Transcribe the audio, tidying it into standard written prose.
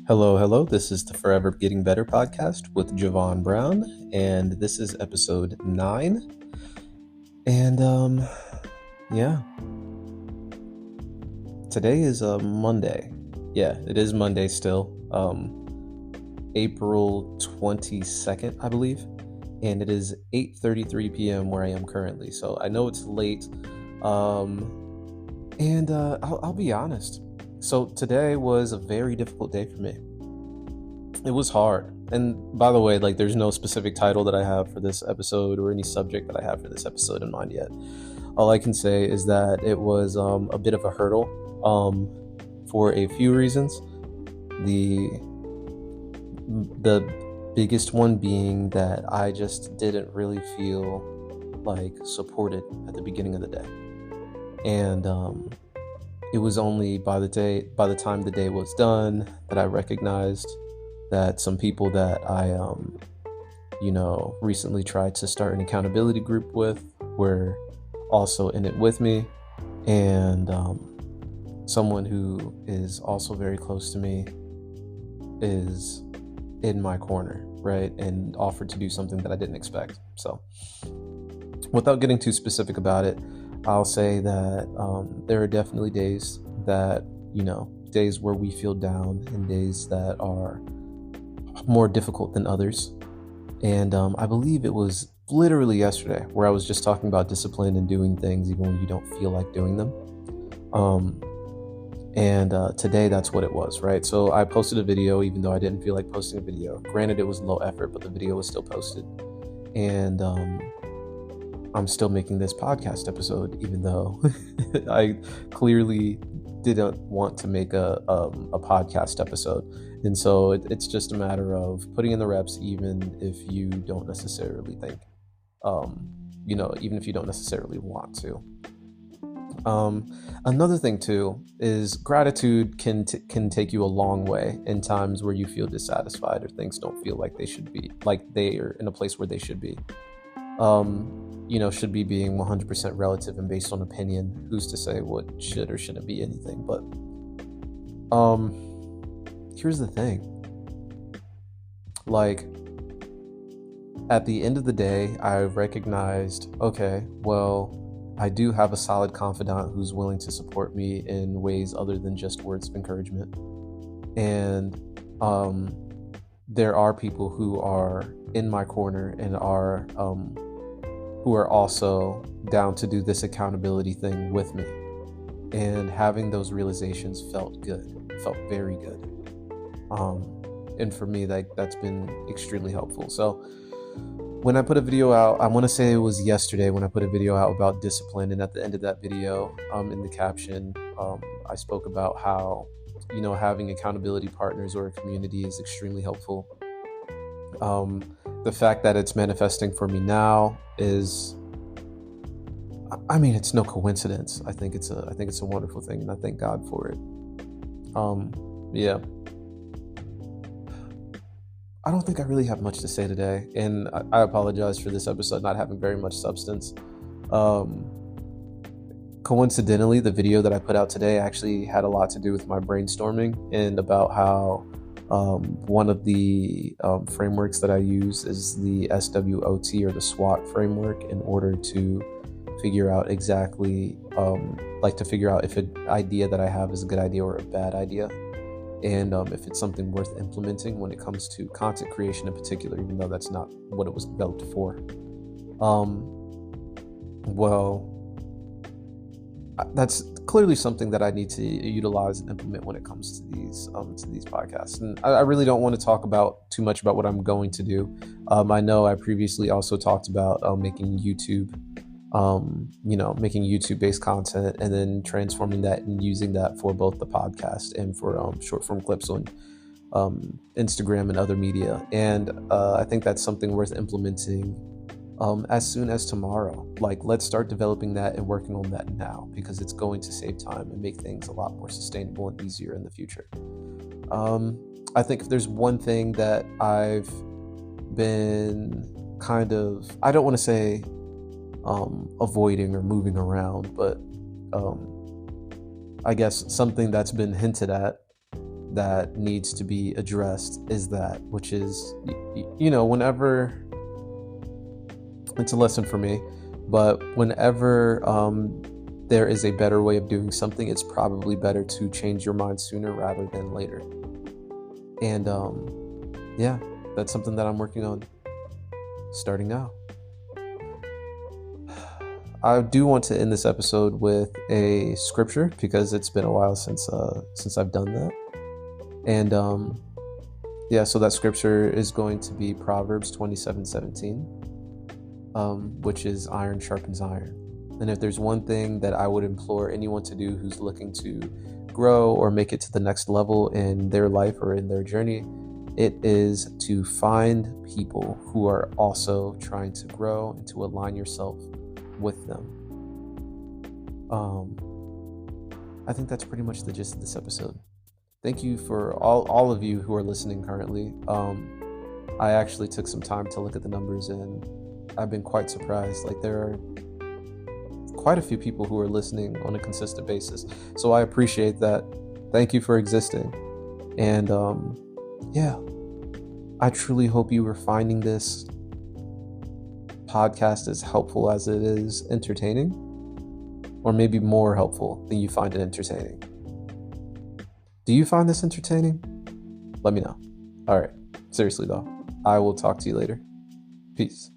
Hello, hello. This is the Forever Getting Better podcast with Javon Brown, and this is episode 9. And yeah, today is a Monday. Yeah, it is Monday still. April 22nd, I believe, and it is 8:33 p.m. where I am currently. So I know it's late. And I'll be honest. So today was a very difficult day for me. It was hard. And by the way, there's no specific title that I have for this episode or any subject that I have for this episode in mind yet. All I can say is that it was a bit of a hurdle for a few reasons. The biggest one being that I just didn't really feel supported at the beginning of the day. And it was only by the time the day was done that I recognized that some people that I recently tried to start an accountability group with were also in it with me, and someone who is also very close to me is in my corner, right, and offered to do something that I didn't expect. So without getting too specific about it, I'll say that there are definitely days that, days where we feel down and days that are more difficult than others. And I believe it was literally yesterday where I was just talking about discipline and doing things even when you don't feel like doing them. And today that's what it was, right? So I posted a video even though I didn't feel like posting a video. Granted, it was low effort, but the video was still posted. And I'm still making this podcast episode, even though I clearly didn't want to make a podcast episode. And so it's just a matter of putting in the reps, even if you don't necessarily think, even if you don't necessarily want to. Another thing too is gratitude can take you a long way in times where you feel dissatisfied or things don't feel like they should be, like they are in a place where they should be. Should be being 100% relative and based on opinion. Who's to say what should or shouldn't be anything? But here's the thing. At the end of the day, I recognized, okay, well, I do have a solid confidant who's willing to support me in ways other than just words of encouragement. And there are people who are in my corner and are who are also down to do this accountability thing with me. And having those realizations felt very good. And for me, that's been extremely helpful. So when I put a video out, I want to say it was yesterday when I put a video out about discipline. And at the end of that video, in the caption, I spoke about how, having accountability partners or a community is extremely helpful. The fact that it's manifesting for me now is, it's no coincidence. I think it's a wonderful thing, and I thank God for it. Yeah. I don't think I really have much to say today, and I apologize for this episode not having very much substance. Coincidentally, the video that I put out today actually had a lot to do with my brainstorming and about how one of the frameworks that I use is the SWOT or the SWOT framework in order to figure out exactly, to figure out if an idea that I have is a good idea or a bad idea. And if it's something worth implementing when it comes to content creation in particular, even though that's not what it was developed for. That's clearly something that I need to utilize and implement when it comes to these podcasts. And I really don't want to talk about too much about what I'm going to do. I know I previously also talked about making YouTube, making YouTube-based content and then transforming that and using that for both the podcast and for short-form clips on Instagram and other media. And I think that's something worth implementing as soon as tomorrow. Let's start developing that and working on that now, because it's going to save time and make things a lot more sustainable and easier in the future. I think if there's one thing that I've been I don't want to say avoiding or moving around, but I guess something that's been hinted at that needs to be addressed is that, which is, whenever, it's a lesson for me, but whenever there is a better way of doing something, it's probably better to change your mind sooner rather than later. And yeah, that's something that I'm working on starting now. I do want to end this episode with a scripture because it's been a while since I've done that. And so that scripture is going to be Proverbs 27:17, which is iron sharpens iron. And if there's one thing that I would implore anyone to do who's looking to grow or make it to the next level in their life or in their journey, it is to find people who are also trying to grow and to align yourself with them. I think that's pretty much the gist of this episode. Thank you for all of you who are listening currently. I actually took some time to look at the numbers, and I've been quite surprised. Like, there are quite a few people who are listening on a consistent basis. So I appreciate that. Thank you for existing. And I truly hope you are finding this podcast as helpful as it is entertaining, or maybe more helpful than you find it entertaining. Do you find this entertaining? Let me know. All right. Seriously though, I will talk to you later. Peace.